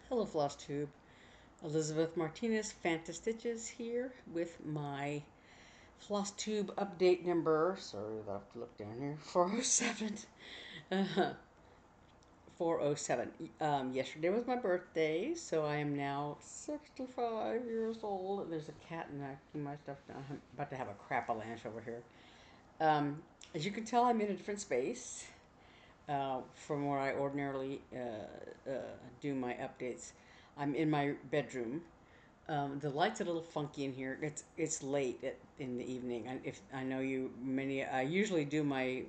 Hello Flosstube, Elizabeth Martinez, phantastitches here with my Flosstube update number. Sorry, I have to look down here. 407. Uh, 407. Yesterday was my birthday, so I am now 65 years old. There's a cat knocking my stuff down. I'm about to have a crap-a-lanche over here. Um, as you can tell, I'm in a different space from where I ordinarily do my updates. I'm in my bedroom. The light's a little funky in here. It's late in the evening. If I know you many, I usually do my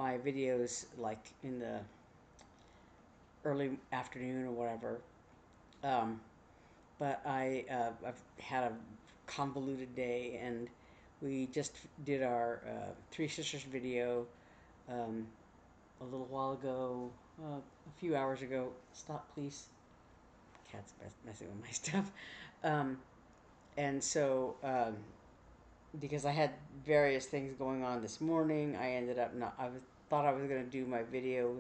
videos like in the early afternoon or whatever. Um, but I've had a convoluted day, and we just did our Three Sisters video um, a little while ago, a few hours ago. Stop, please. Cat's messing with my stuff. Um, and so because I had various things going on this morning, I ended up not. Thought I was gonna do my video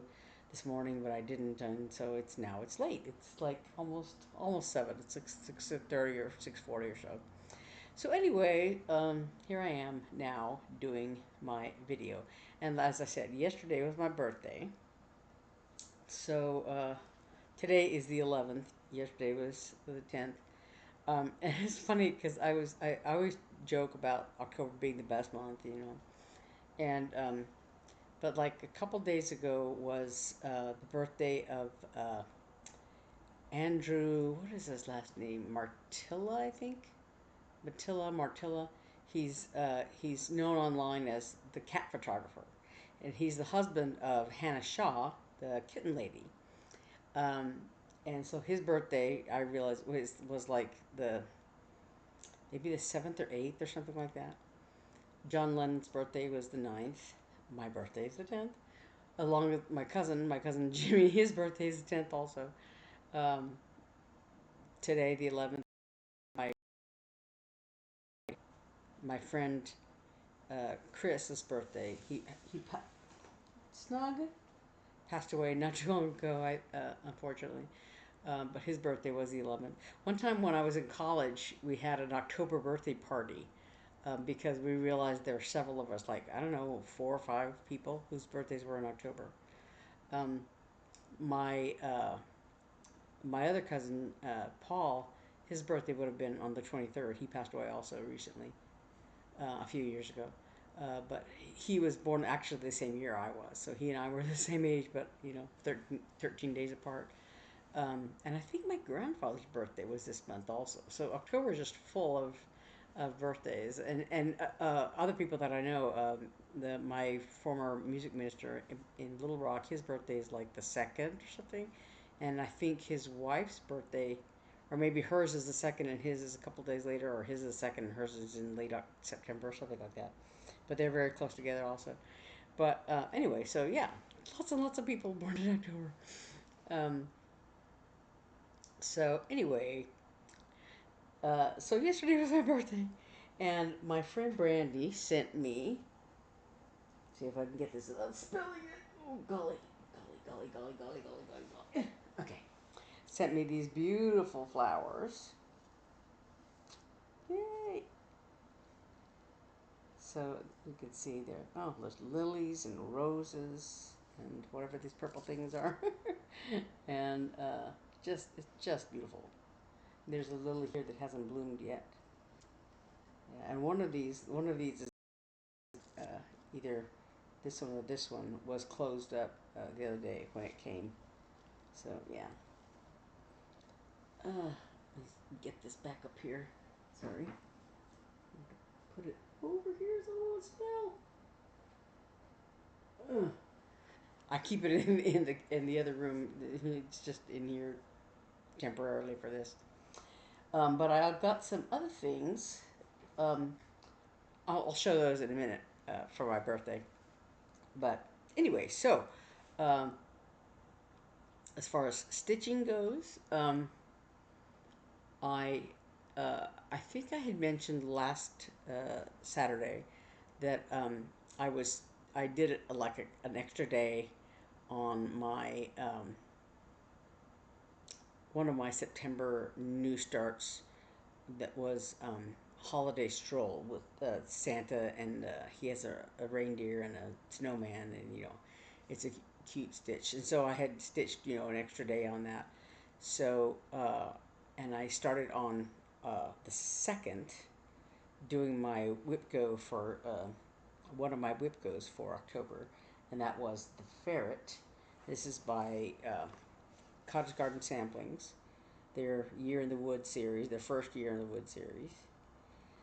this morning, but I didn't, and so it's late. It's like almost 7. It's 6:30 or 6:40 or so. So anyway, here I am now doing my video, and as I said, yesterday was my birthday. So today is the 11th. Yesterday was the 10th. And it's funny because I always joke about October being the best month, and but like a couple days ago was the birthday of Andrew. What is his last name? Martilla, I think. Martilla. He's known online as the cat photographer, and he's the husband of Hannah Shaw, the kitten lady. Um, and so his birthday, I realized, was like the maybe the 7th or 8th or something like that. John Lennon's birthday was the 9th. My birthday is the 10th. Along with my cousin Jimmy, his birthday is the 10th also. Um, Today, the 11th, my, my friend Chris's birthday. He Snug passed away not too long ago, unfortunately. But his birthday was the 11th. One time when I was in college, we had an October birthday party because we realized there were several of us, like, I don't know, 4 or 5 people whose birthdays were in October. Um, my my other cousin, Paul, his birthday would have been on the 23rd. He passed away also recently, a few years ago. But he was born actually the same year I was. So he and I were the same age, but, 13 days apart. And I think my grandfather's birthday was this month also. So October is just full of birthdays, and other people that I know. My former music minister in Little Rock, his birthday is like the 2nd or something, and I think his wife's birthday, or maybe hers is the 2nd and his is a couple days later, or his is the 2nd and hers is in late September or something like that. But they're very close together also. But anyway, so yeah, lots and lots of people born in October. Um, so anyway, so yesterday was my birthday, and my friend Brandy sent me. See if I can get this without spelling it. Oh golly, golly, golly, golly, golly, golly, golly, golly. Okay, sent me these beautiful flowers. Yay! So you can see there. Oh, there's lilies and roses and whatever these purple things are, and it's just beautiful. There's a lily here that hasn't bloomed yet. Yeah, and one of these is uh, either this one or this one was closed up the other day when it came. So yeah. Let's get this back up here. Sorry. Put it over here so it won't smell. I keep it in the other room. It's just in here temporarily for this. But I've got some other things. Um, I'll show those in a minute for my birthday. But anyway, so um, as far as stitching goes, I I think I had mentioned last Saturday that I was I did it like an extra day on my one of my September new starts that was holiday stroll with Santa, and he has a reindeer and a snowman, and it's a cute stitch. And so I had stitched an extra day on that. So and I started on the second doing my WIPGO for one of my WIPGOs for October, and that was the Ferret. This is by Cottage Garden Samplings, their Year in the Wood series, their first Year in the Wood series.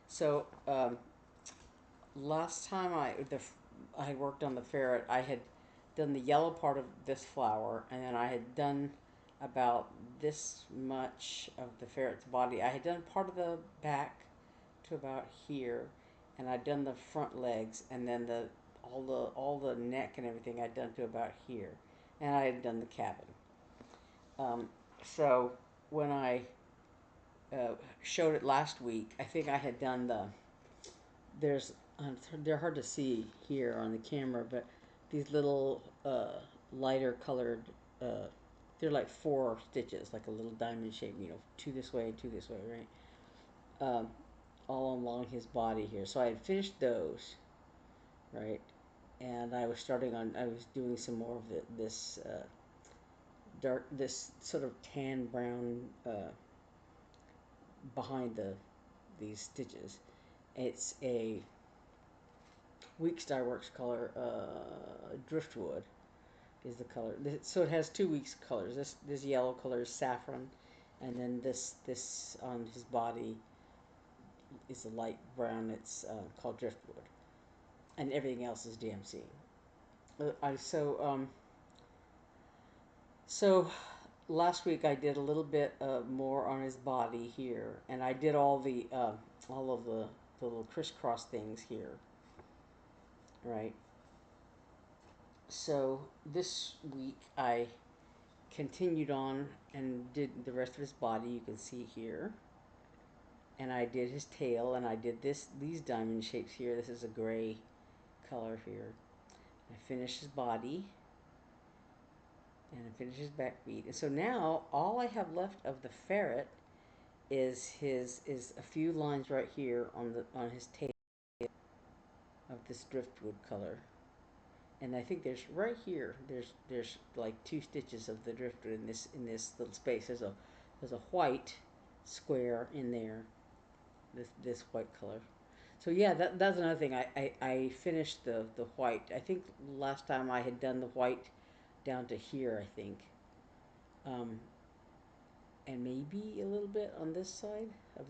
So last time I worked on the Ferret, I had done the yellow part of this flower, and then I had done about this much of the Ferret's body. I had done part of the back to about here, and I'd done the front legs, and then all the neck and everything I'd done to about here, and I had done the cabin. So when I showed it last week, I think I had done they're hard to see here on the camera, but these little lighter colored, they're like 4 stitches, like a little diamond shape, 2 this way, 2 this way, right? All along his body here. So I had finished those, right? And I was doing some more of this this sort of tan brown behind these stitches. It's a Week Star Works color, Driftwood is the color. So it has 2 weeks colors. This yellow color is saffron, and then this on his body is a light brown. It's called Driftwood, and everything else is DMC. So last week I did a little bit more on his body here, and I did all of the little crisscross things here, right? So this week I continued on and did the rest of his body. You can see here, and I did his tail, and I did these diamond shapes here. This is a gray color here. I finished his body, and I finished his back feet. And so now all I have left of the Ferret is a few lines right here on his tail of this driftwood color. And I think there's right here there's like 2 stitches of the driftwood in this little space. There's a white square in there, this white color. So yeah, that's another thing. I finished the white. I think last time I had done the white down to here, I think, and maybe a little bit on this side of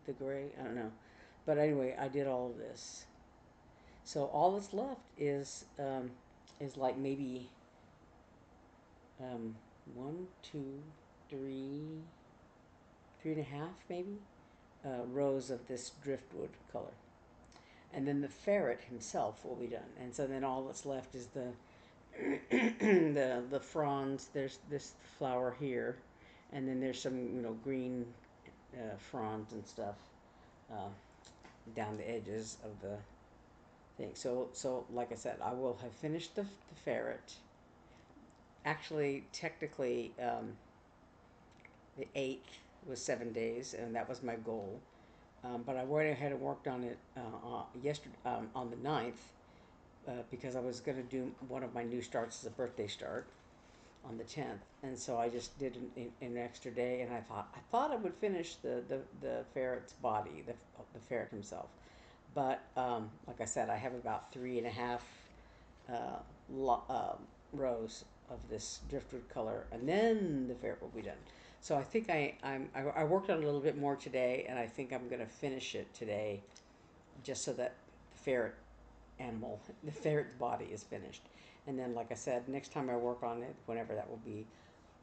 the gray. I don't know, but anyway, I did all of this. So all that's left is like maybe 1, 2, 3, 3.5 maybe rows of this driftwood color, and then the Ferret himself will be done. And so then all that's left is the the fronds. There's this flower here, and then there's some green fronds and stuff down the edges of the thing. So like I said, I will have finished the Ferret. Actually, technically, the 8th was 7 days, and that was my goal. But I went ahead and worked on it yesterday on the 9th because I was going to do one of my new starts as a birthday start on the 10th, and so I just did an extra day, and I thought I would finish the Ferret's body, the Ferret himself. But like I said, I have about 3.5 rows of this driftwood color, and then the Ferret will be done. So I think I worked on it a little bit more today, and I think I'm going to finish it today, just so that the Ferret's body is finished. And then, like I said, next time I work on it, whenever that will be,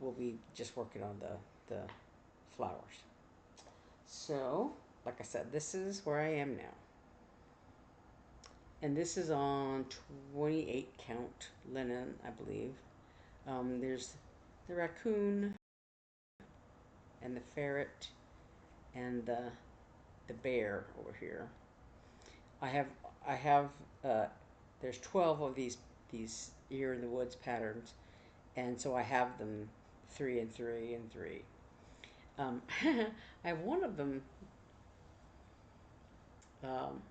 we'll be just working on the flowers. So, like I said, this is where I am now. And this is on 28 count linen, I believe. There's the raccoon and the Ferret and the bear over here. I have there's 12 of these Year in the Woods patterns, and so I have them 3 and 3 and 3. I have one of them, um,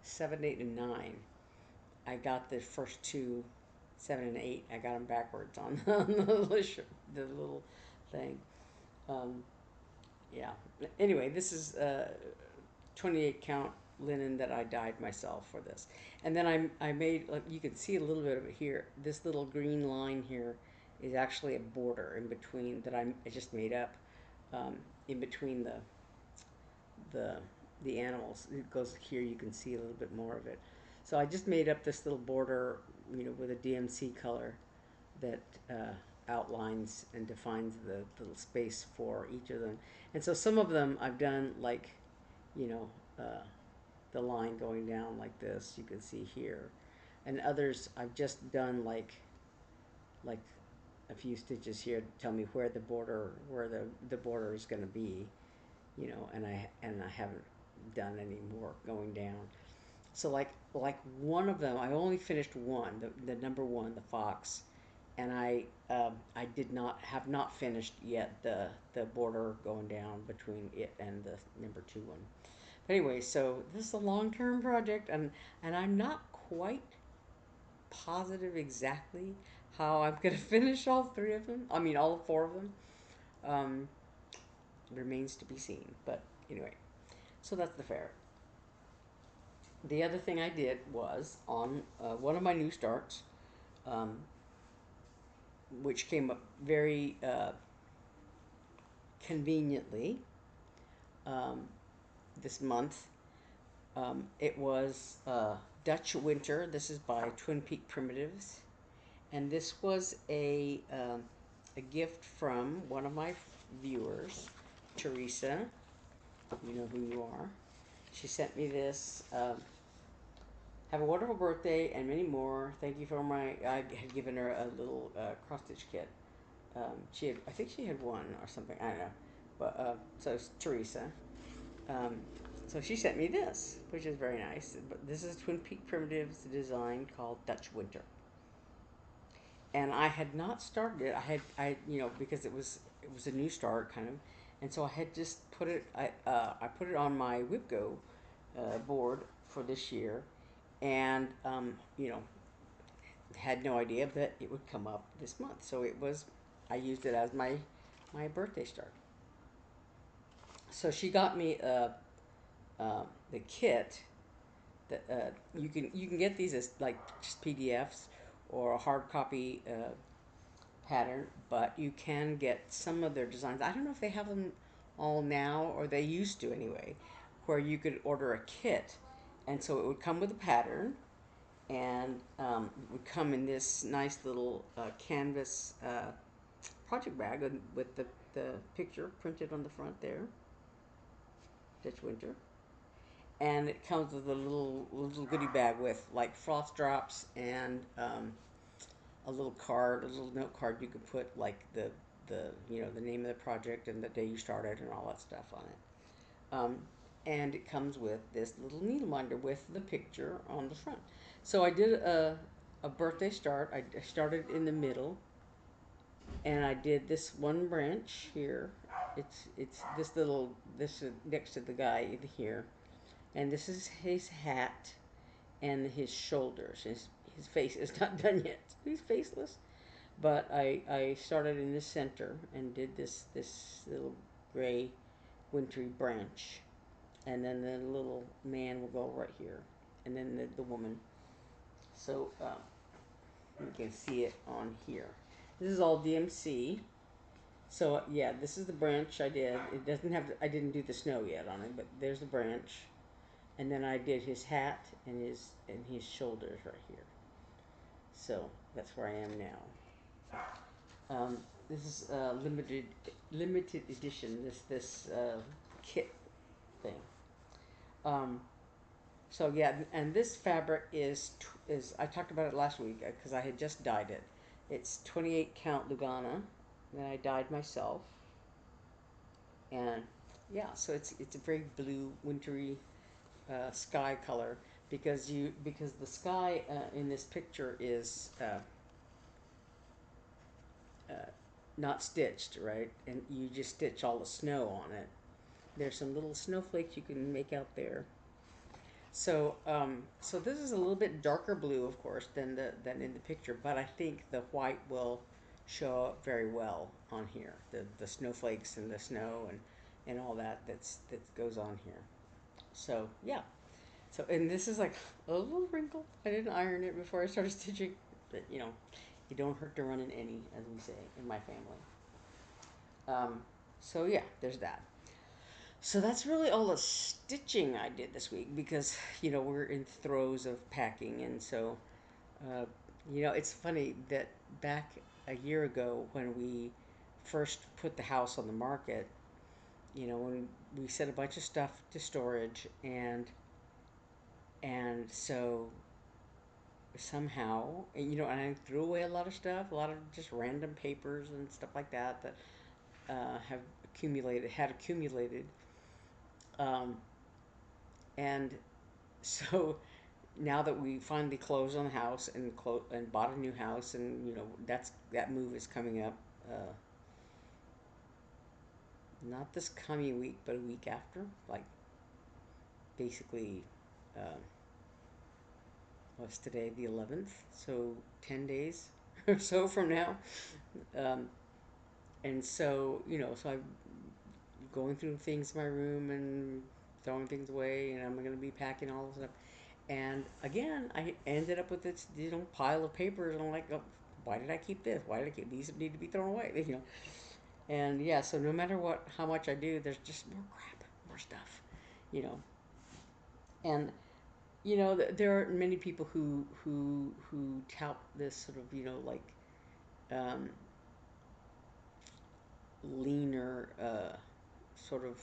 7, 8, and 9. I got the first two, 7 and 8. I got them backwards on, on the little thing. Um, yeah. Anyway, this is 28 count linen that I dyed myself for this. And then I made, like, you can see a little bit of it here. This little green line here is actually a border in between that I just made up, in between the the animals. It goes here, you can see a little bit more of it. So I just made up this little border, with a DMC color that outlines and defines the little space for each of them. And so some of them I've done like, you know, uh, the line going down like this, you can see here. And others I've just done like a few stitches here to tell me where the border is going to be, and I haven't done any more going down. So like one of them, I only finished one, the number one, the fox, and I have not finished yet the border going down between it and the number two one. But anyway, so this is a long term project, and I'm not quite positive exactly how I'm gonna finish all three of them. I mean, all four of them. Um, Remains to be seen. But anyway, so that's the Ferrett. The other thing I did was on one of my new starts, um, which came up very conveniently um, this month. It was Dutch Winter. This is by Twin Peak Primitives, and this was a gift from one of my viewers, Teresa. You know who you are. She sent me this. Have a wonderful birthday and many more. Thank you for my. I had given her a little cross stitch kit. I think she had one or something. I don't know. But so it's Teresa. Um, so she sent me this, which is very nice. But this is Twin Peak Primitives design called Dutch Winter. And I had not started it. Because it was a new start kind of, and so I had just put it. I put it on my WIPGO board for this year, and had no idea that it would come up this month. So it was. I used it as my birthday start. So she got me the kit. That you can get these as like just PDFs or a hard copy pattern, but you can get some of their designs. I don't know if they have them all now, or they used to anyway, where you could order a kit, and so it would come with a pattern, and it would come in this nice little canvas project bag with the picture printed on the front there, Dutch Winter. And it comes with a little goodie bag with like frost drops and a little card, a little note card you could put like the name of the project and the day you started and all that stuff on it. And it comes with this little needle minder with the picture on the front. So I did a birthday start. I started in the middle, and I did this one branch here. It's this is next to the guy here, and this is his hat and his shoulders. His face is not done yet. He's faceless. But I started in the center and did this little gray wintry branch, and then the little man will go right here, and then the woman. So you can see it on here. This is all DMC. So yeah, this is the branch I did. It doesn't have. I didn't do the snow yet on it, but there's the branch, and then I did his hat and his shoulders right here. So that's where I am now. This is limited edition. This kit thing. Um, so yeah, and this fabric is I talked about it last week because I had just dyed it. It's 28 count Lugana that I dyed myself, and yeah, so it's a very blue wintry sky color because the sky in this picture is uh, not stitched, right? And you just stitch all the snow on it. There's some little snowflakes you can make out there. So this is a little bit darker blue, of course, than in the picture, but I think the white will show up very well on here. The snowflakes and the snow and all that goes on here. So yeah. So and this is like a little wrinkle. I didn't iron it before I started stitching, but you don't hurt to run in any, as we say in my family. So yeah, there's that. So that's really all the stitching I did this week because we're in throes of packing, and so uh, it's funny that back a year ago when we first put the house on the market, when we set a bunch of stuff to storage, and so somehow, and I threw away a lot of stuff, a lot of just random papers and stuff like that have accumulated, um, and so now that we finally closed on the house and bought a new house, and that move is coming up, not this coming week, but a week after, like basically, uh, what's today, the 11th? So 10 days or so from now, um, and so so I'm going through things in my room and throwing things away, and I'm going to be packing all this stuff. And again, I ended up with this pile of papers, and I'm like, oh, why did I keep this? Why did I keep these? Need to be thrown away, And yeah, so no matter how much I do, there's just more crap, more stuff, you know. And there are many people who tout this sort of like um, leaner sort of,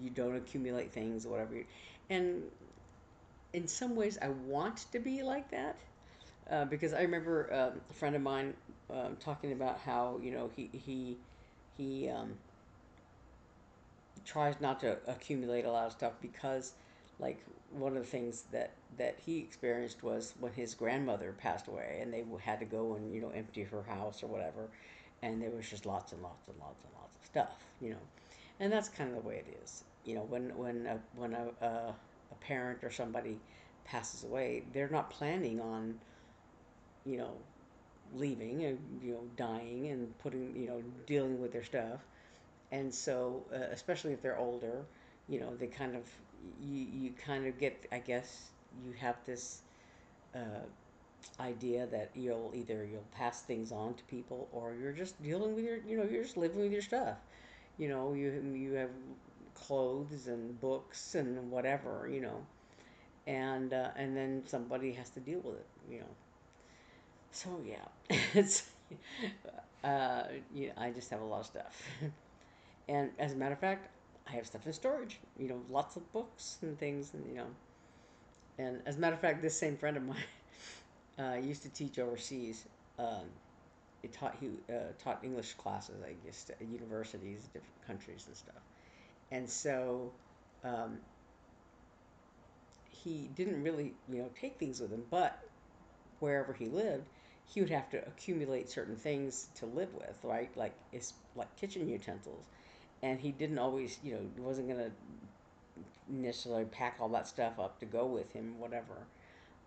you don't accumulate things or whatever. And in some ways, I want to be like that. Because I remember a friend of mine talking about how he tries not to accumulate a lot of stuff because, like, one of the things that he experienced was when his grandmother passed away, and they had to go and empty her house or whatever, and there was just lots and lots and lots and lots of stuff. And that's kind of the way it is. When a parent or somebody passes away, they're not planning on you know leaving and dying and putting dealing with their stuff. And so especially if they're older, they kind of you kind of get, I guess, you have this uh, idea that you'll pass things on to people, or you're just dealing with you're just living with your stuff. You have clothes and books and whatever, and then somebody has to deal with it. So yeah, it's uh, I just have a lot of stuff. And as a matter of fact, I have stuff in storage. Lots of books and things, and. And as a matter of fact, this same friend of mine used to teach overseas. Um, he taught English classes, I guess, at universities, different countries and stuff. And so um, he didn't really, take things with him, but wherever he lived, he would have to accumulate certain things to live with, right? Like kitchen utensils, and he didn't always, wasn't gonna necessarily pack all that stuff up to go with him, whatever.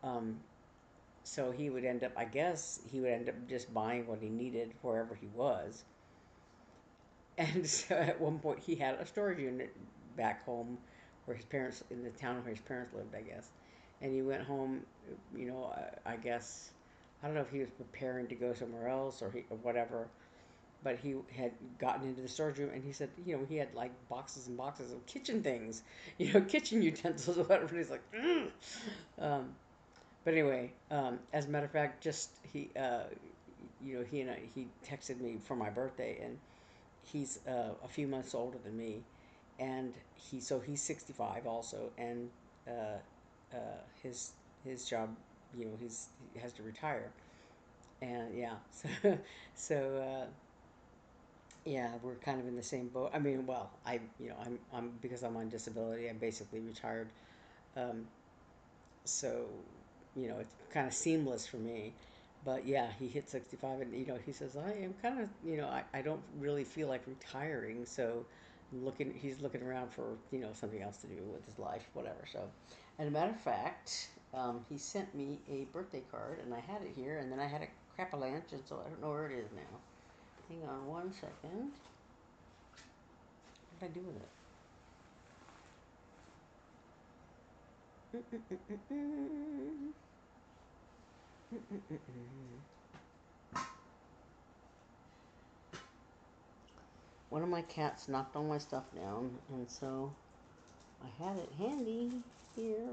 Um, so he would end up, I guess, just buying what he needed wherever he was. And so at one point, he had a storage unit back home where his parents, in the town where his parents lived, I guess. And he went home, I guess, I don't know if he was preparing to go somewhere else or whatever, but he had gotten into the storage room, and he said, he had like boxes and boxes of kitchen things, kitchen utensils or whatever. And he's like, mm. um, but anyway, as a matter of fact, just he texted me for my birthday, and he's a few months older than me, and he's 65 also, and uh, uh, his job, he has to retire, and yeah, so yeah, we're kind of in the same boat. I mean, well, I'm because I'm on disability, I'm basically retired, um, so it's kind of seamless for me. But yeah, he hit 65, and he says, I am kind of, I don't really feel like retiring, so he's looking around for, something else to do with his life, whatever. So, and a matter of fact, he sent me a birthday card, and I had it here, and then I had a crap-a-lanch, and so I don't know where it is now. Hang on one second. What did I do with it? One of my cats knocked all my stuff down, and so I had it handy here,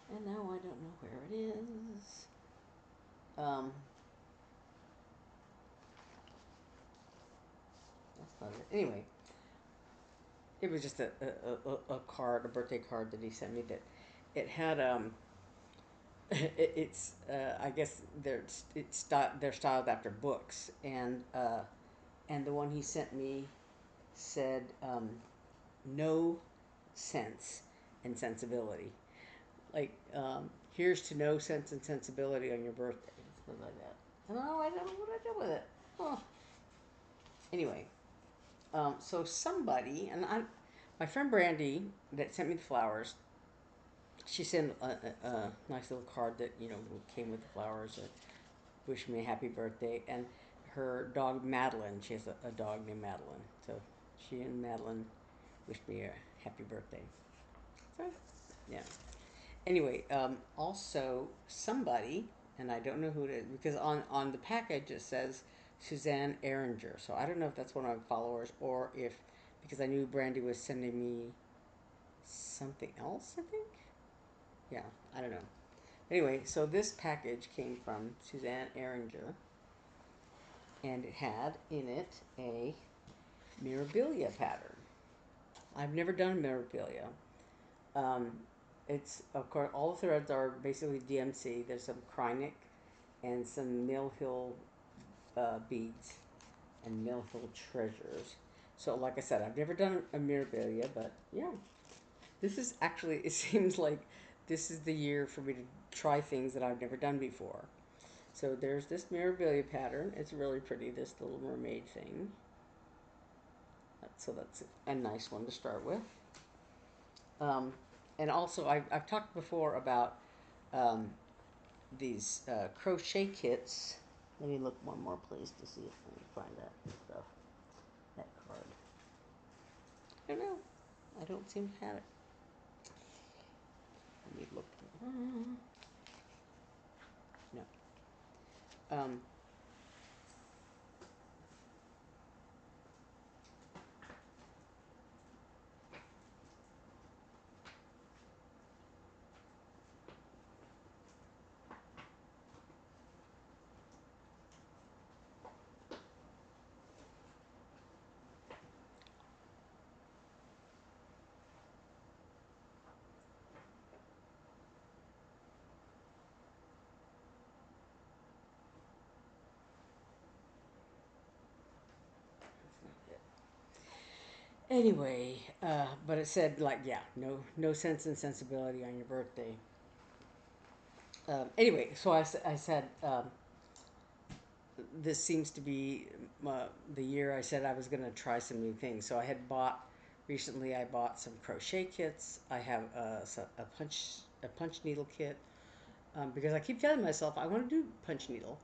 and now I don't know where it is. That's not it. Anyway, it was just a card, a birthday card that he sent me that it had I guess they're styled after books, and the one he sent me said no sense and sensibility, like here's to no sense and sensibility on your birthday, something like that. And I don't know what I did with it. Huh. Anyway, so somebody, my friend Brandy that sent me the flowers, she sent a nice little card that came with the flowers. Wish me a happy birthday, and her dog Madeline. She has a dog named Madeline. So she and Madeline wished me a happy birthday. So yeah. Anyway, also somebody, and I don't know who it is because on the package it says Suzanne Erringer. So I don't know if that's one of my followers or if because I knew Brandy was sending me something else. I think. Yeah, I don't know. Anyway, so this package came from Suzanne Erringer, and it had in it a mirabilia pattern. I've never done mirabilia. Um, it's, of course, all the threads are basically DMC. There's some Krynic and some Mill Hill beads and Mill Hill treasures. So, like I said, I've never done a mirabilia, but yeah. This is actually, it seems like this is the year for me to try things that I've never done before. So there's this mirabilia pattern. It's really pretty, this little mermaid thing. So that's a nice one to start with. And also, I've talked before about um, these crochet kits. Let me look one more place to see if I can find that stuff, that card. I don't know. I don't seem to have it. Let me look. No. Um, Anyway, but it said like, yeah, no sense and sensibility on your birthday. Anyway, so I said this seems to be the year I said I was going to try some new things. So I had bought recently. I bought some crochet kits. I have a punch needle kit because I keep telling myself I want to do punch needle,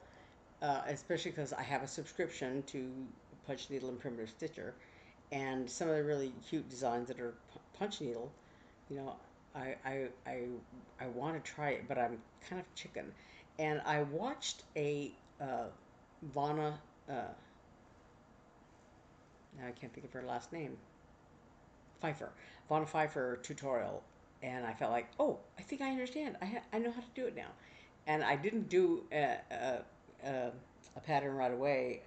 especially because I have a subscription to punch needle and primitive stitcher, and some of the really cute designs that are punch needle. You know, I I I I want to try it, but I'm kind of chicken. And I watched a Vana. Now I can't think of her last name. Pfeiffer. Vana Pfeiffer tutorial, and I felt like, oh, I think I understand. I know how to do it now, and I didn't do a pattern right away,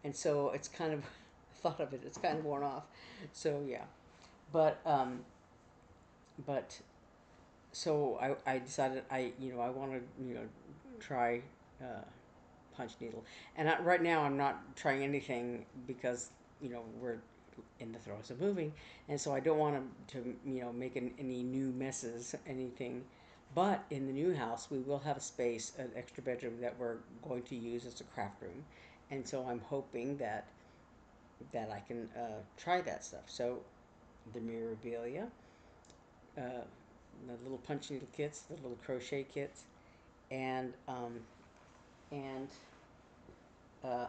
and so it's kind of thought of it. It's kind of worn off. So yeah, but but so I decided I want to try uh, punch needle, and right now I'm not trying anything because we're in the throes of moving, and so I don't want to make any new messes, anything. But in the new house, we will have a space, an extra bedroom that we're going to use as a craft room, and so I'm hoping that I can try that stuff. So the memorabilia, the little punch needle kits, the little crochet kits, and and uh,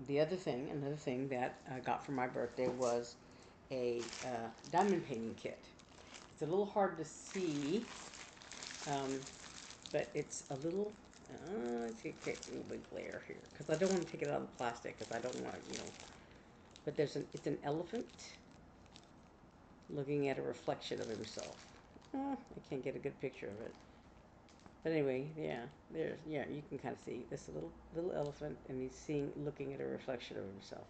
another thing that I got for my birthday was a diamond painting kit. It's a little hard to see, but it's a little. Let's see, okay, a little bit glare here because I don't want to take it out of the plastic because I don't want to, But it's an elephant looking at a reflection of himself. I can't get a good picture of it. But anyway, you can kind of see this little elephant, and he's looking at a reflection of himself.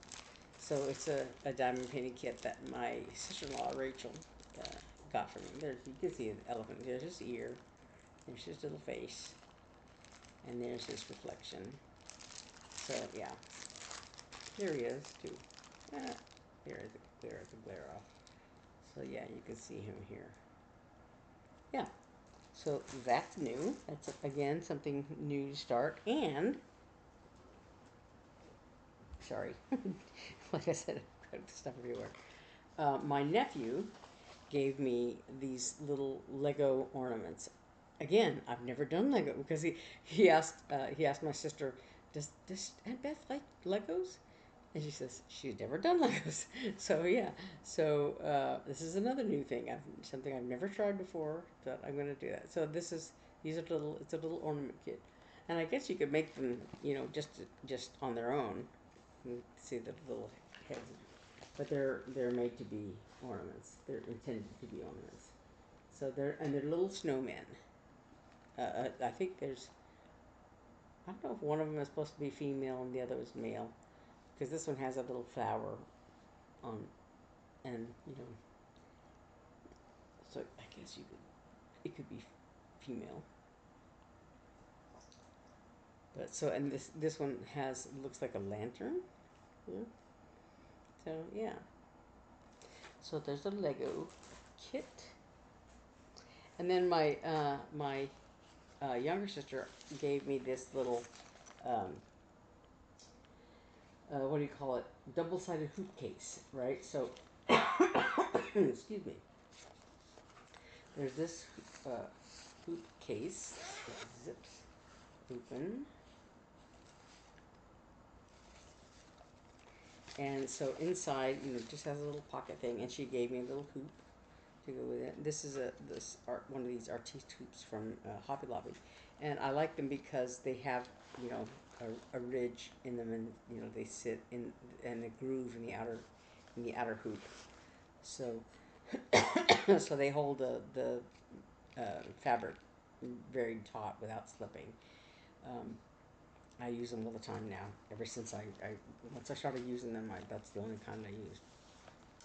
So it's a diamond painting kit that my sister-in-law Rachel got for me. There's, you can see the elephant. There's his ear. There's his little face, and there's his reflection. So yeah, there he is too. There's the glare off. So yeah, you can see him here. Yeah. So that's new. That's, again, something new to start. And, sorry, like I said, I've got stuff everywhere. My nephew gave me these little Lego ornaments. Again, I've never done Lego because he asked my sister, does Aunt Beth like Legos? And she says she's never done Legos. So yeah, so this is another new thing. Something I've never tried before. That I'm going to do that. So it's a little ornament kit, and I guess you could make them, just on their own. You can see the little heads, but they're made to be ornaments. They're intended to be ornaments. So they're little snowmen. I think I don't know if one of them is supposed to be female and the other is male. Because this one has a little flower on, and so I guess it could be female. But so, and this one looks like a lantern. Yeah. So yeah. So there's a Lego kit, and then my younger sister gave me this little what do you call it? Double-sided hoop case, right? So, excuse me. There's this hoop case. It zips open. And so inside, it just has a little pocket thing, and she gave me a little hoop to go with it. This is one of these artiste hoops from Hobby Lobby, and I like them because they have a ridge in them, and they sit in a groove in the outer hoop. So so they hold the fabric very taut without slipping. I use them all the time now. Ever since once I started using them, that's the only kind I use.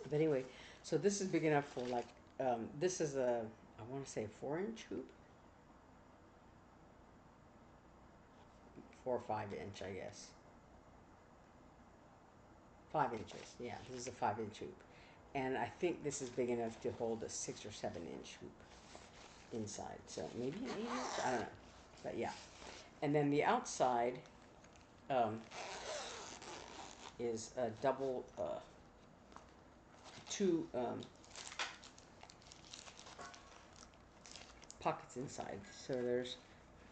But anyway, so this is big enough for this is I want to say a 4-inch hoop, 4 or 5-inch, I guess. 5 inches, yeah. This is a 5-inch hoop, and I think this is big enough to hold a 6 or 7-inch hoop inside. So maybe an 8-inch. I don't know, but yeah. And then the outside is a double two pockets inside. So there's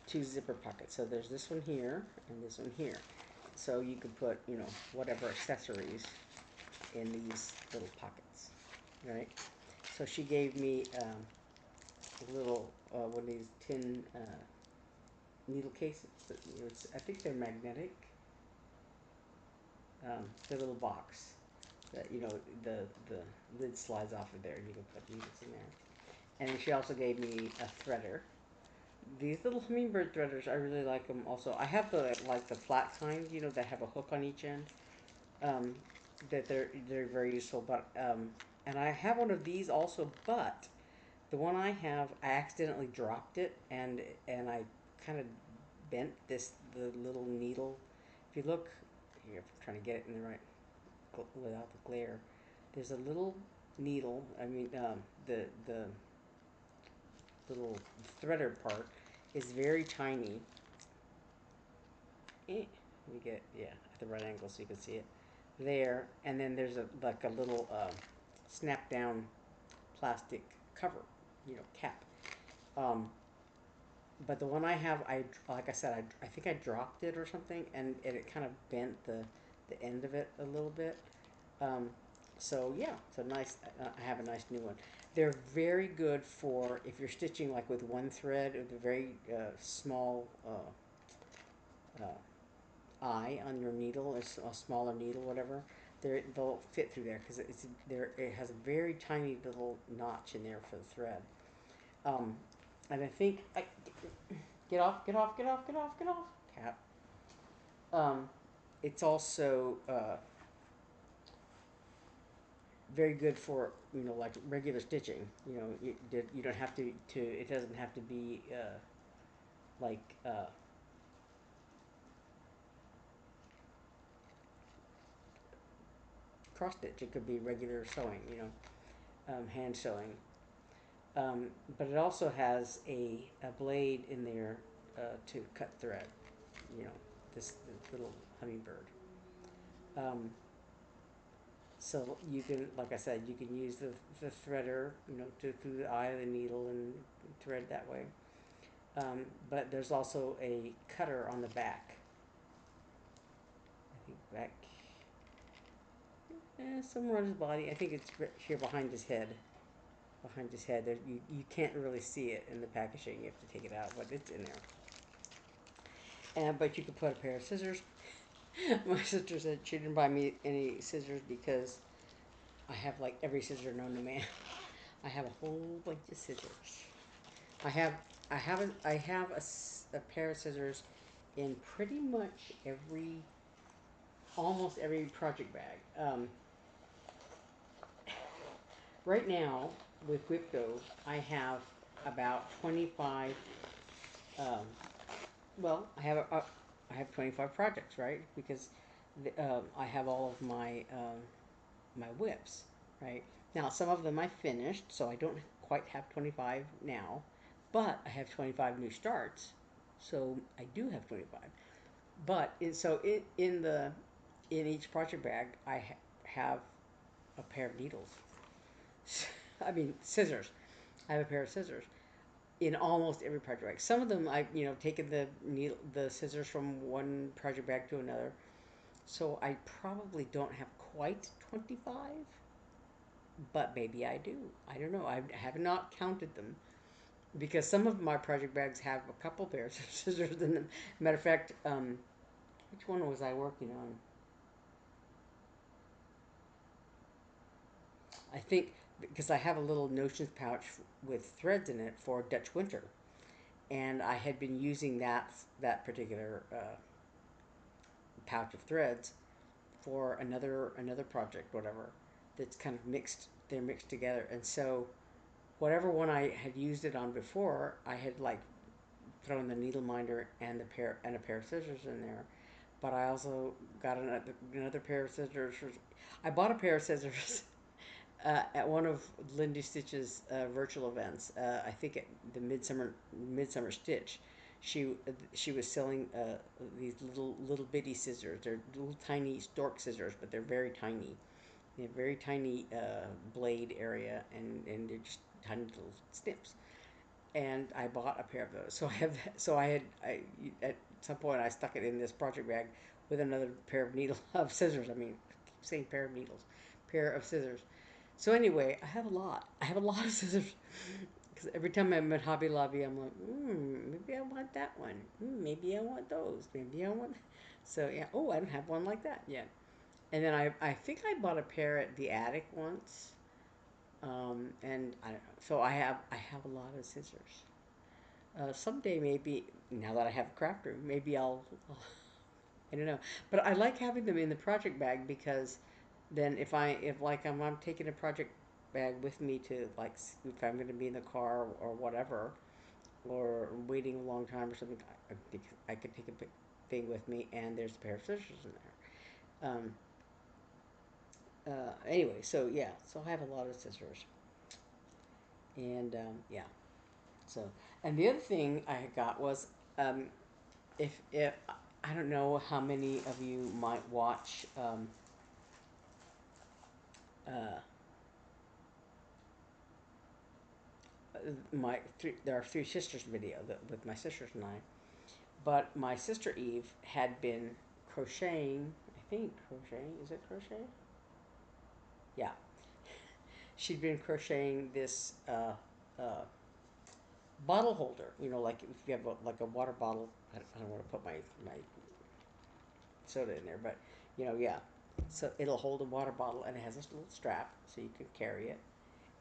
2 zipper pockets. So there's this one here and this one here. So you could put, whatever accessories in these little pockets, right? So she gave me a little one of these tin needle cases. I think they're magnetic. The little box that the lid slides off of there, and you can put needles in there. And she also gave me a threader. These little hummingbird threaders, I really like them. Also, I have the flat kind, that have a hook on each end. That they're very useful. But and I have one of these also, but the one I have, I accidentally dropped it, and I kind of bent the little needle. If you look here, if I'm trying to get it in the right without the glare, there's a little needle, I mean, the little threader part is very tiny. Let me get, yeah, at the right angle so you can see it. There, and then there's a like a little snap down plastic cover, cap. Um, but the one I have, like I said, I think I dropped it or something, and it kind of bent the end of it a little bit. Um, so yeah, it's a nice. I have a nice new one. They're very good for if you're stitching like with one thread with a very small eye on your needle, a smaller needle, whatever. They'll fit through there because it's there. It has a very tiny little notch in there for the thread. Um, and I think get off, get off, get off, get off, get off, cat. Um, it's also very good for like regular stitching. You don't have to. It doesn't have to be like cross stitch. It could be regular sewing. Hand sewing. But it also has a blade in there to cut thread. You know, this little hummingbird. Um, so you can, like I said, you can use the threader, to through the eye of the needle and thread that way. But there's also a cutter on the back. I think back, somewhere on his body. I think it's here behind his head. Behind his head, you can't really see it in the packaging. You have to take it out, but it's in there. And but you could put a pair of scissors. My sister said she didn't buy me any scissors because I have like every scissor known to man. I have a whole bunch of scissors. I have a pair of scissors in pretty much almost every project bag. Right now with WIPGO, I have about 25. Um, well, I have 25 projects, right? Because I have all of my whips, right? Now, some of them I finished, so I don't quite have 25 now, but I have 25 new starts, so I do have 25. But in each project bag, have a pair of needles. I mean scissors. I have a pair of scissors in almost every project bag. Some of them I taken the scissors from one project bag to another, so I probably don't have quite 25, but maybe I do. I don't know. I have not counted them because some of my project bags have a couple pairs of scissors in them. Matter of fact, which one was I working on? I think because I have a little notions pouch with threads in it for Dutch winter, and I had been using that particular pouch of threads for another project, whatever. That's kind of mixed. They're mixed together, and so whatever one I had used it on before, I had like thrown the needle minder and a pair of scissors in there. But I also got another pair of scissors. I bought a pair of scissors at one of Lindy Stitch's virtual events. I think at the Midsummer Stitch. She was selling these little bitty scissors. They're little tiny stork scissors, but they're very tiny. They have very tiny blade area, and they're just tiny little snips. And I bought a pair of those. I at some point I stuck it in this project bag with another pair of scissors. I mean, I keep saying pair of needles, pair of scissors. So anyway, I have a lot of scissors because every time I'm at Hobby Lobby, I'm like, maybe I want that one. Maybe I want those. Maybe I want. So yeah. Oh, I don't have one like that yet. And then I think I bought a pair at the attic once. And I don't know. So I have a lot of scissors. Someday maybe now that I have a craft room, maybe I don't know. But I like having them in the project bag because then if like I'm taking a project bag with me to like if I'm going to be in the car or whatever or waiting a long time or something, I could take a big thing with me and there's a pair of scissors in there. Anyway, so yeah, so I have a lot of sisters, and yeah. So, and the other thing I got was, if I don't know how many of you might watch uh, my there are three sisters video with my sisters and I, but my sister Eve had been crocheting. I think crocheting, is it crochet? Yeah, she'd been crocheting this bottle holder. You know, like if you have like a water bottle. I don't want to put my soda in there, but yeah. So it'll hold a water bottle, and it has this little strap so you can carry it.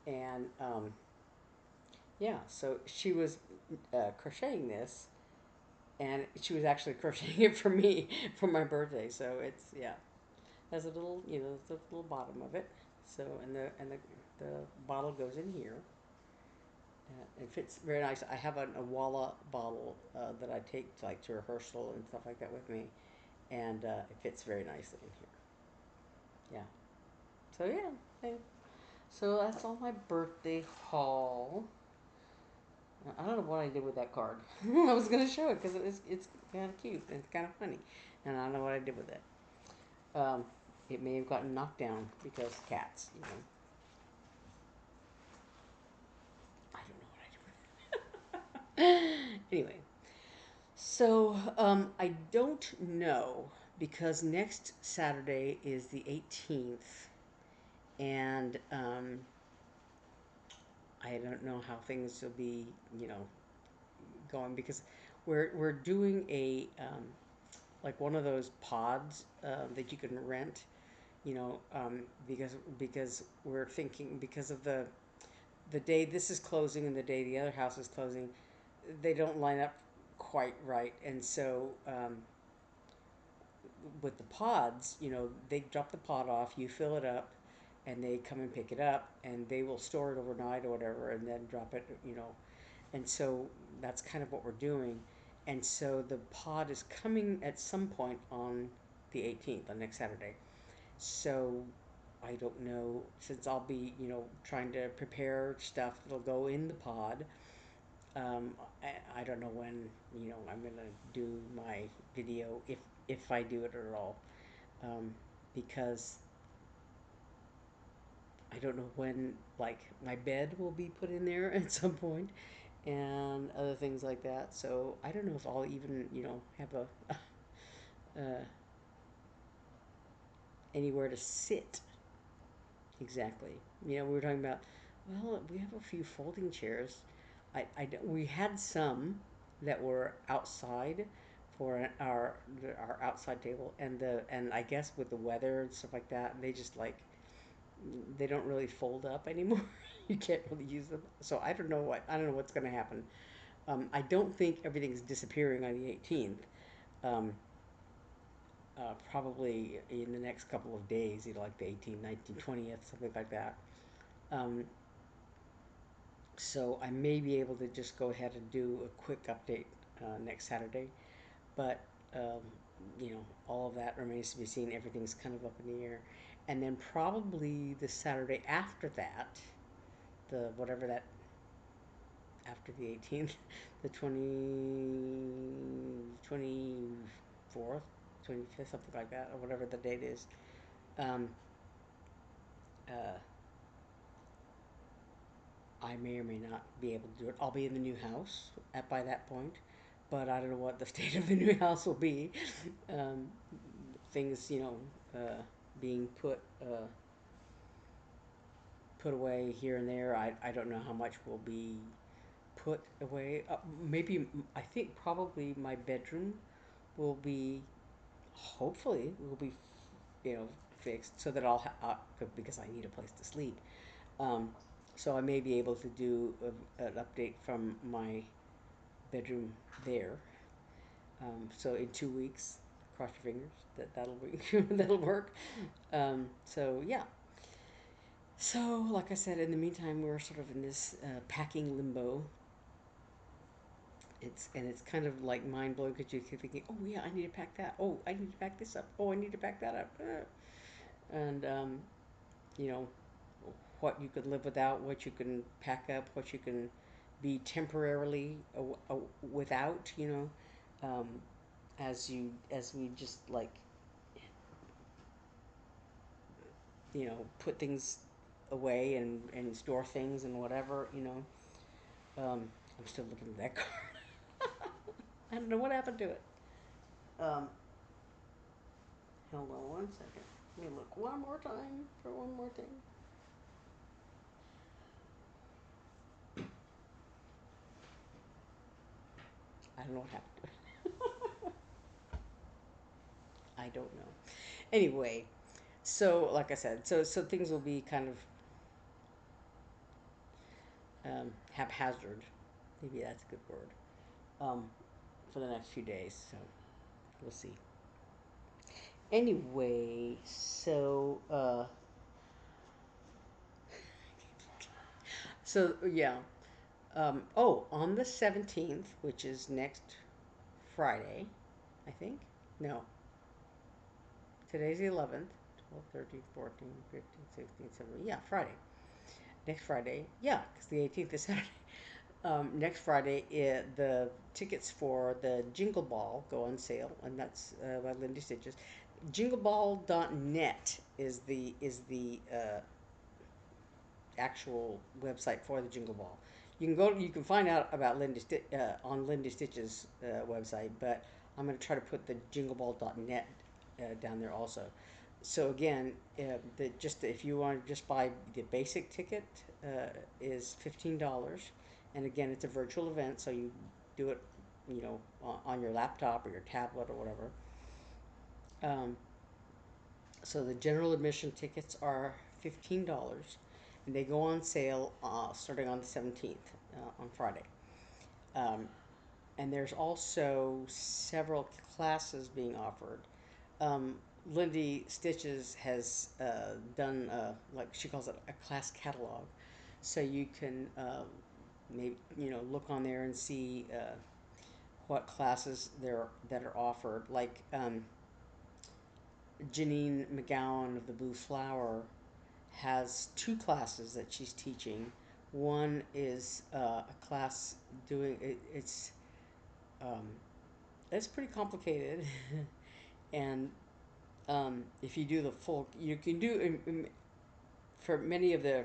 And yeah, so she was crocheting this, and she was actually crocheting it for me for my birthday. So it's, yeah, there's a little, the little bottom of it. So the bottle goes in here. It fits very nice. I have a Walla bottle that I take to, like, to rehearsal and stuff like that with me, and it fits very nicely in here. Yeah. So yeah. So that's all my birthday haul. I don't know what I did with that card. I was gonna show it because it's kind of cute and it's kind of funny, and I don't know what I did with it. It may have gotten knocked down because cats. I don't know what I did with it. Anyway, so I don't know because next Saturday is the 18th, and I don't know how things will be, going, because we're doing a like one of those pods that you can rent, because we're thinking, because of the day this is closing and the day the other house is closing, they don't line up quite right, and so with the pods, they drop the pod off, you fill it up, and they come and pick it up, and they will store it overnight or whatever, and then drop it, and so that's kind of what we're doing. And so the pod is coming at some point on the 18th, on next Saturday. So I don't know, since I'll be, trying to prepare stuff that'll go in the pod. I don't know when, I'm going to do my video, if I do it at all. Because I don't know when, like, my bed will be put in there at some point, and other things like that. So I don't know if I'll even, have a anywhere to sit exactly. We were talking about, well, we have a few folding chairs. We had some that were outside for our outside table, and I guess with the weather and stuff like that, they just, like, they don't really fold up anymore. You can't really use them. So I don't know what's going to happen. I don't think everything's disappearing on the 18th. Um, Probably in the next couple of days, like the 18th, 19th, 20th, something like that. Um, so I may be able to just go ahead and do a quick update next Saturday. But, um, all of that remains to be seen. Everything's kind of up in the air. And then probably the Saturday after that, the whatever that, after the 18th, the 24th, 25th, something like that, or whatever the date is. Um, uh, I may or may not be able to do it. I'll be in the new house by that point, but I don't know what the state of the new house will be. Um, Things, being put away here and there. I don't know how much will be put away. Maybe, I think probably my bedroom will be, hopefully will be, fixed, so that because I need a place to sleep. Um, so I may be able to do an update from my bedroom there. So in 2 weeks, cross your fingers that'll be that'll work. So yeah. So, like I said, in the meantime, we're sort of in this packing limbo. It's kind of like mind blowing, because you keep thinking, oh yeah, I need to pack that. Oh, I need to pack this up. Oh, I need to pack that up. And you know, what you could live without, what you can pack up, what you can be temporarily without, as we just like, put things away and store things and whatever. I'm still looking at that card. I don't know what happened to it. Um, Hold on one second. Let me look one more time for one more thing. I don't know what happened to it. I don't know. Anyway, so like I said, so things will be kind of haphazard. Maybe that's a good word. Um, for the next few days. So we'll see. Anyway, so yeah. On the 17th, which is next Friday, I think. No, today's the 11th. 12, 13, 14, 15, 16, 17. Yeah, Friday. Next Friday. Yeah, because the 18th is Saturday. Next Friday, the tickets for the Jingle Ball go on sale, and that's by Lindy Stitches. JingleBall.net is the actual website for the Jingle Ball. You can find out about on Lindy Stitches website, but I'm going to try to put the JingleBall.net down there also. So again, if you want to just buy the basic ticket, is $15, and again, it's a virtual event, so you do it, on your laptop or your tablet or whatever. So the general admission tickets are $15, and they go on sale starting on the 17th, on Friday. Um, and there's also several classes being offered. Um, Lindy Stitches has done, like she calls it, a class catalog, so you can maybe look on there and see what classes that are offered. Like Janine McGowan of the Blue Flower has two classes that she's teaching. One is a class doing um, it's pretty complicated, and if you do the full, you can do for many of the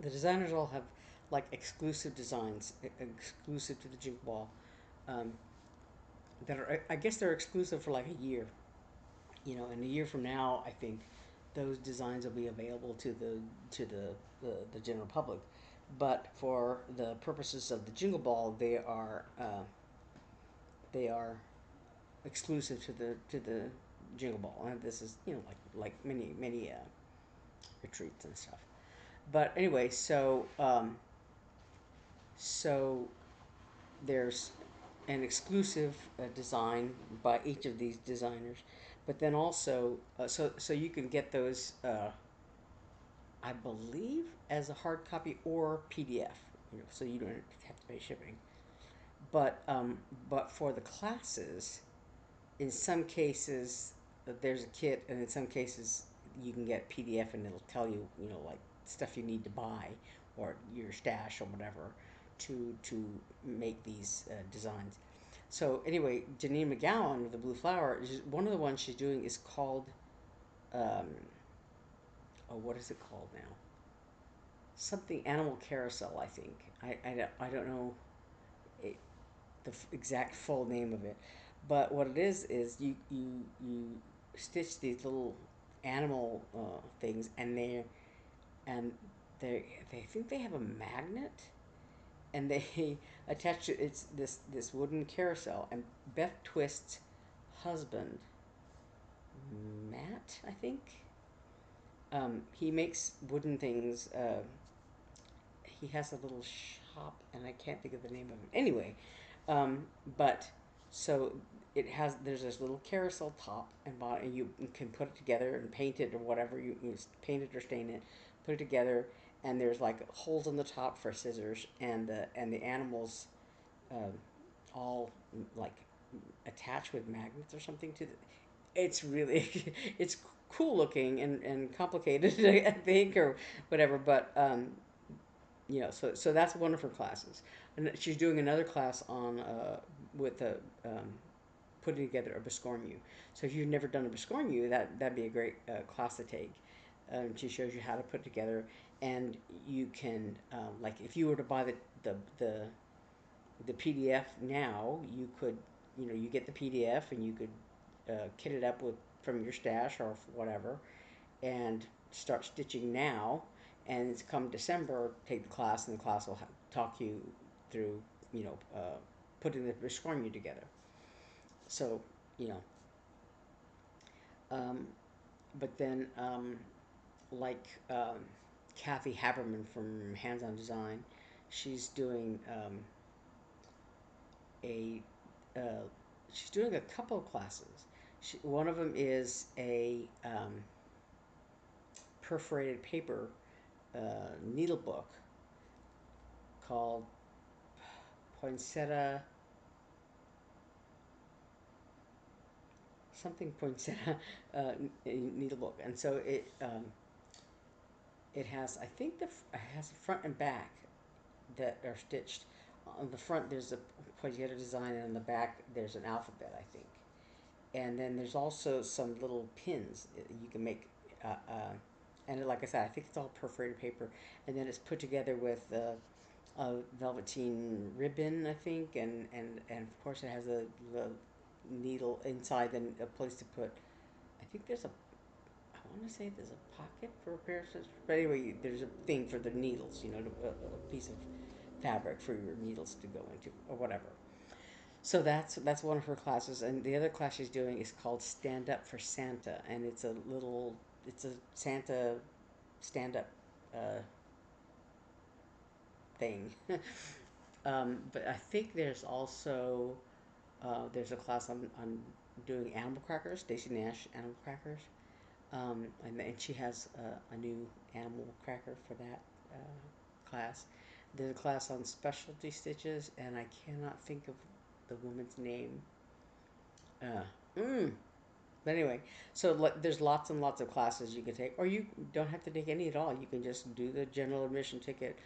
designers all have like exclusive designs, exclusive to the Jingle Ball, um, that are, I guess they're exclusive for like a year. And a year from now, I think those designs will be available to the general public. But for the purposes of the Jingle Ball, they are exclusive to the Jingle Ball, and this is like many retreats and stuff. But anyway, so there's an exclusive design by each of these designers, but then also so you can get those, I believe, as a hard copy or PDF, so you don't have to pay shipping. But for the classes, in some cases there's a kit, and in some cases you can get PDF, and it'll tell you, like stuff you need to buy or your stash or whatever to make these designs. So anyway, Janine McGowan of the Blue Flower, one of the ones she's doing is called, um, oh, what is it called now? Something Animal Carousel, I think. I don't know it, the exact full name of it, but what it is you stitch these little animal things, and they think they have a magnet, and they attach it. It's this wooden carousel, and Beth Twist's husband, Matt, I think. He makes wooden things. He has a little shop, and I can't think of the name of it. Anyway, but so there's this little carousel top and bottom, and you can put it together and paint it or whatever, you paint it or stain it, put it together, and there's like holes on the top for scissors, and the animals all like attached with magnets or something to the. it's really it's cool looking and complicated, I think, or whatever. But so that's one of her classes, and she's doing another class on with a putting together a biscornu. So if you've never done a biscornu, that'd be a great class to take. She shows you how to put it together, and you can like if you were to buy the the the PDF now, you could you get the PDF and you could kit it up with from your stash or whatever, and start stitching now. And it's come December, take the class, and the class will talk you through putting the biscornu together. So you know, um, but then like Kathy Haberman from Hands On Design, she's doing a uh, she's doing a couple of classes. One of them is a perforated paper needle book called Poinsettia something poinsettia needle book, and so it has I think it has a front and back that are stitched. On the front there's a poinsettia design, and on the back there's an alphabet, I think. And then there's also some little pins you can make. And like I said, I think it's all perforated paper, and then it's put together with a velveteen ribbon, I think, and of course it has the needle inside and a place to put. I think there's a. I want to say there's a pocket for a pair of scissors, but anyway, there's a thing for the needles. A piece of fabric for your needles to go into or whatever. So that's one of her classes, and the other class she's doing is called Stand Up for Santa, and it's a Santa stand up uh, thing. But I think there's also there's a class on doing animal crackers, Stacey Nash animal crackers, and she has a new animal cracker for that class. There's a class on specialty stitches, and I cannot think of the woman's name. Uh, mm. But anyway, so there's lots and lots of classes you can take, or you don't have to take any at all. You can just do the general admission ticket.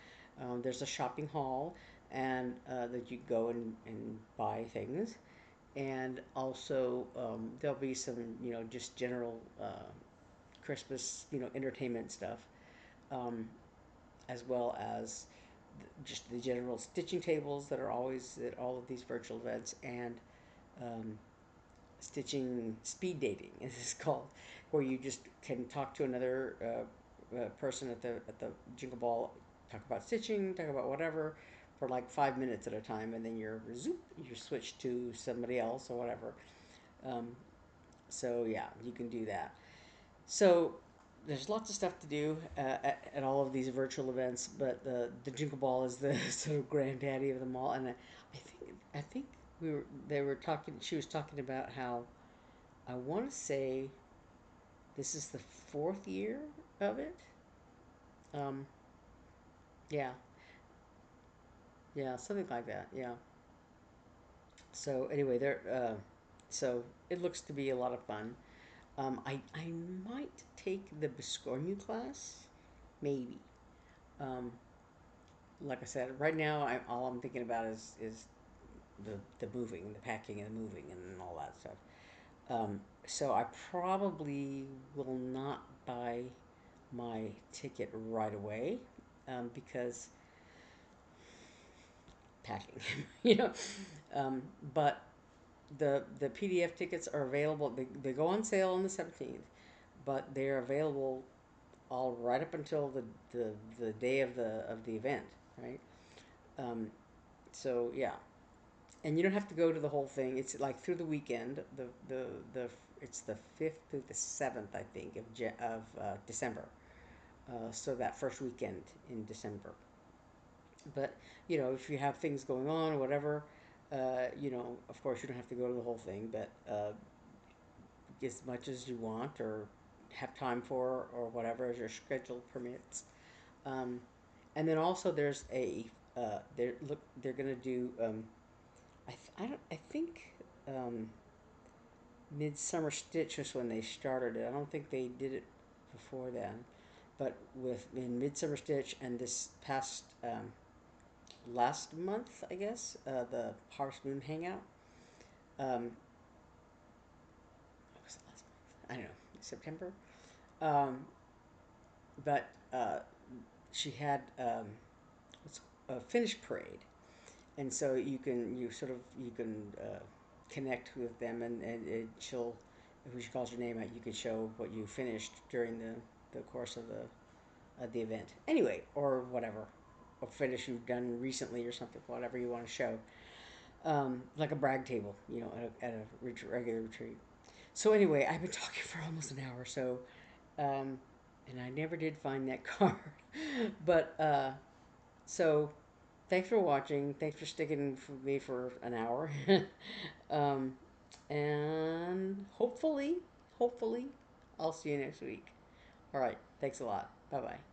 There's a shopping hall, and that you go and buy things, and also there'll be some just general Christmas entertainment stuff, um, as well as just the general stitching tables that are always at all of these virtual events, and um, stitching speed dating as it's called, where you just can talk to another person at the Jingle Ball, talk about stitching, talk about whatever, for like 5 minutes at a time, and then you're switched to somebody else or whatever. Um, so yeah, you can do that. So there's lots of stuff to do at all of these virtual events, but the Jingle Ball is the sort of granddaddy of them all. And I think they were talking. She was talking about how I want to say this is the fourth year of it. Um, yeah, yeah, something like that. Yeah. So anyway, so it looks to be a lot of fun. I might take the Biscornu class, maybe. Um, like I said, right now all I'm thinking about is the moving, the packing and the moving and all that stuff. So I probably will not buy my ticket right away, because packing, you know. Um, but the PDF tickets are available. They go on sale on the 17th, but they're available all right up until the day of the event, right? Um, so yeah, and you don't have to go to the whole thing. It's like through the weekend. The it's the 5th through the 7th, I think, of December. So that first weekend in December. But if you have things going on or whatever, of course you don't have to go to the whole thing, but as much as you want or have time for or whatever as your schedule permits. Um, and then also there's they're gonna do I think um, Midsummer Stitch was when they started it. I don't think they did it before then, but in Midsummer Stitch and this past last month, I guess, the Harvest Moon Hangout. What was it last month? I don't know, September. Um, but she had a finished parade, and so you can connect with them, and she'll, if she calls your name out, you can show what you finished during the course of the event. Anyway, or whatever, or finish you've done recently or something, whatever you want to show. Like a brag table, at a regular retreat. So anyway, I've been talking for almost an hour, so and I never did find that card, but so thanks for watching. Thanks for sticking with me for an hour. um, and hopefully, I'll see you next week. All right. Thanks a lot. Bye bye.